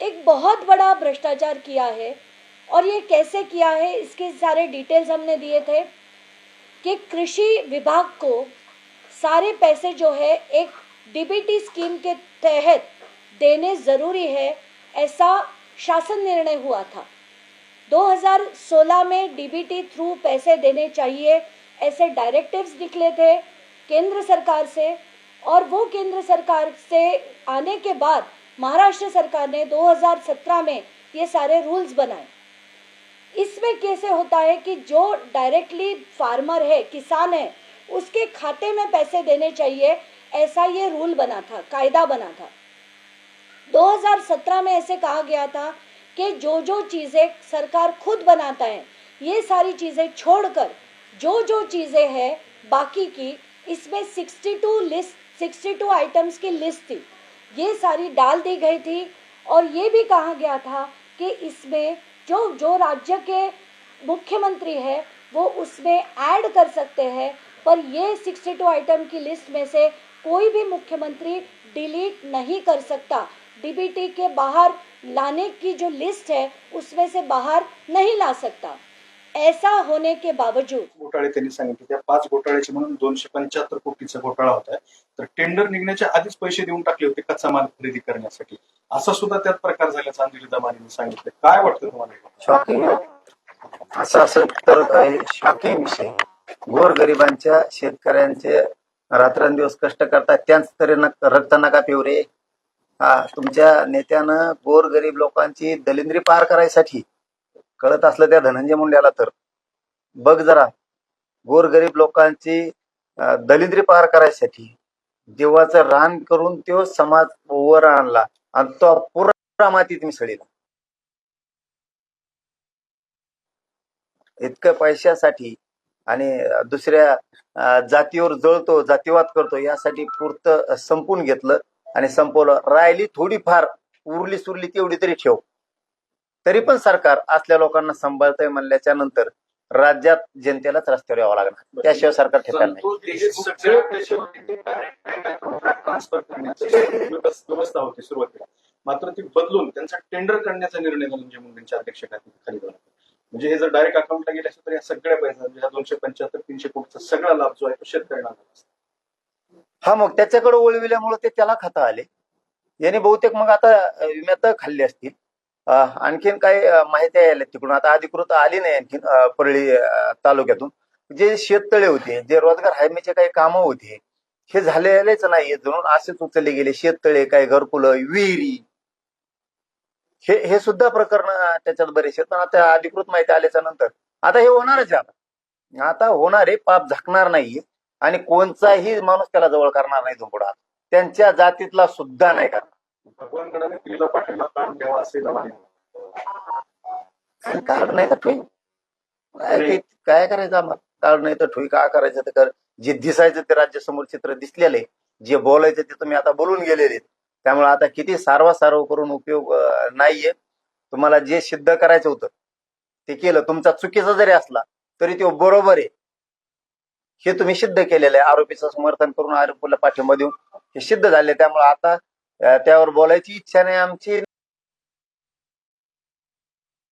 एक बहुत बड़ा भ्रष्टाचार किया है. और ये कैसे किया है इसके सारे डिटेल्स हमने दिए थे कि कृषि विभाग को सारे पैसे जो है एक DBT स्कीम के तहत देने ज़रूरी है, ऐसा शासन निर्णय हुआ था. 2016 में DBT थ्रू पैसे देने चाहिए ऐसे डायरेक्टिव्स निकले थे केंद्र सरकार से. और वो केंद्र सरकार से आने के बाद महाराष्ट्र सरकार ने 2017 में ये सारे रूल्स बनाए. इसमें कैसे होता है कि जो डायरेक्टली फार्मर है, किसान है, उसके खाते में पैसे देने चाहिए, ऐसा ये रूल बना था, कायदा बना था. 2017 में ऐसे कहा गया था कि जो चीज़ें सरकार खुद बनाता है ये सारी चीज़ें छोड़कर जो चीज़ें हैं बाकी की, इसमें 62 आइटम्स की लिस्ट थी, ये सारी डाल दी गई थी. और ये भी कहा गया था कि इसमें जो राज्य के मुख्यमंत्री है वो उसमें ऐड कर सकते हैं, पर ये 62 आइटम की लिस्ट में से कोई भी मुख्यमंत्री डिलीट नहीं कर सकता. DBT के बाहर लाने की जो लिस्ट है उसमें से बाहर नहीं ला सकता. ऐसा होने के बावजूद घोटाळे त्यांनी सांगितले, त्या 5 घोटाळ्याचे म्हणून 275 कोटीचा घोटाळा होता. तर टेंडर निघण्याच्या आधीच पैसे देऊन टाकले होते कच्चा माल खरेदी करण्यासाठी, असा सुद्धा त्यात प्रकार झाल्याचं अंजली दमानीने सांगितलं. काय वाटतं तुम्हाला? शॉकिंग. असं असेल तर काही शॉकिंग विषय. गोरगरिबांच्या शेतकऱ्यांचे रात्रंदिवस कष्ट करतात, त्यांच तरी रक्त नका पिऊ रे. तुमच्या नेत्यानं गोरगरीब लोकांची दलिंद्री पार करायसाठी कळत असलं त्या धनंजय मुंड्याला तर बघ जरा, गोरगरीब लोकांची दलिंद्री पार करायसाठी देवाचं रान करून तो समाज वर आणला आणि तो पुरा मातीत मिसळीला. इतकं पैशासाठी आणि दुसऱ्या जातीवर जळतो, जातीवाद करतो यासाठी पुरतं संपून घेतलं आणि संपवलं. राहिली थोडीफार उरली सुरली तेवढी तरी ठेव. तरी पण सरकार असल्या लोकांना सांभाळतंय म्हणल्याच्या नंतर राज्यात जनतेलाच रस्त्यावर यावं लागणार, त्याशिवाय सरकार ठेवणार नाही. ट्रान्सफर करण्याची व्यवस्था होती सुरुवातीला, मात्र ती बदलून त्यांचा टेंडर करण्याचा निर्णय धनंजय मुंडेंच्या अध्यक्षतेखाली झाला. म्हणजे हे जर डायरेक्ट अकाउंटला गेले असतं तर या सगळ्या पैसा म्हणजे 275-300 कोटीचा सगळा लाभ जो आहे तो शेतकऱ्यांना झाला असता. मग त्याच्याकडे वळविल्यामुळे ते त्याला खाता आले. यांनी बहुतेक मग आता विम्यात खाल्ली असतील. आणखीन काही माहिती आहे तिकडून, आता अधिकृत आली नाही आणखीन परळी तालुक्यातून. जे शेततळे होते, जे रोजगार हमीचे काही कामं होते, हे झालेलेच नाही. जणून असेच उचलले गेले. शेततळे, काही घरकुलं, विहिरी, हे सुद्धा प्रकरण त्याच्यात बरेचसे. पण आता अधिकृत माहिती आल्याच्या नंतर आता हे होणारच आहे. आता होणारे पाप झाकणार नाहीये आणि कोणताही माणूस त्याला जवळ करणार नाही झुंपडा, त्यांच्या जातीतला सुद्धा नाही करणार. भगवानकडे तिला पाठीला काढून द्यावा असे कार्ड नाही तर ठोई काय करायचं आम्हाला. कार्ड नाही तर ठोई काय करायचं ते कर. जे दिसायचं ते राज्यासमोर चित्र दिसलेले, जे बोलायचं ते तुम्ही आता बोलून गेलेले. त्यामुळे आता किती सारवा करून उपयोग नाहीये. तुम्हाला जे सिद्ध करायचं होतं ते केलं. तुमचा चुकीचा जरी असला तरी तो बरोबर आहे हे तुम्ही सिद्ध केलेलं आहे. आरोपीचं समर्थन करून आरोपीला पाठिंबा देऊन हे सिद्ध झाले. त्यामुळे आता त्यावर बोलायची इच्छा नाही आमची.